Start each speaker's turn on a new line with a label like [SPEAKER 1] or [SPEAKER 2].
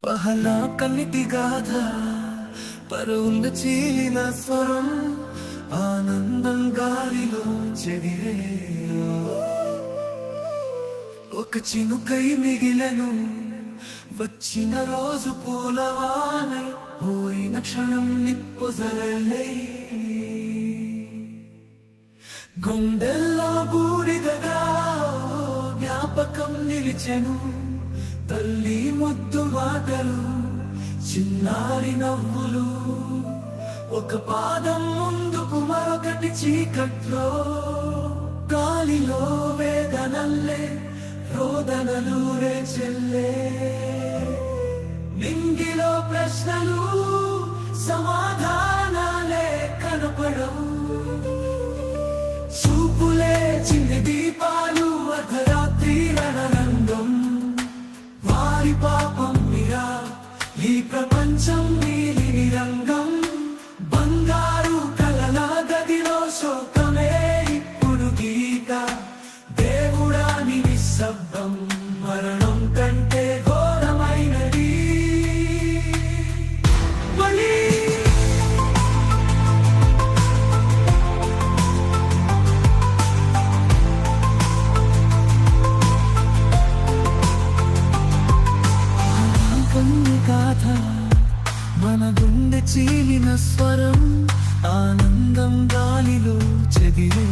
[SPEAKER 1] పహలా కన్నిటి గాథ పరుంద చీలిన స్వరం ఆనందం గాలిలో చెదిరే ఒక చినుకై మిగిలను వచ్చిన రోజు పూలవానై పోయిన క్షణం నిప్పుజలై గుండెల్లో బూడిదగా జ్ఞాపకం నిలిచెను తల్లి ముద్దు మాటలు చిన్నారి నవ్వులు ఒక పాదం ముందుకు మరొకటి చీకట్లో గాలిలో వేదనల్లే రోదనలు రేచెల్లే నింగిలో ప్రశ్నలు సమాధానాలే కనపడవు చూపులే చిన్ని దీపాలు అర్ధరాత్రి రణరంగం వారి పాపం మీరా ఈ ప్రపంచం నీలి రంగం బంగారు కలల గదిలో శోకమే ఇప్పుడు గీత దేవుడా నీ నిశ్శబ్దం మరణం కంటే ఘోరమైనది బలి గాథ మన గుండె చీలిన స్వరం ఆనందం గాలిలో చెదిరే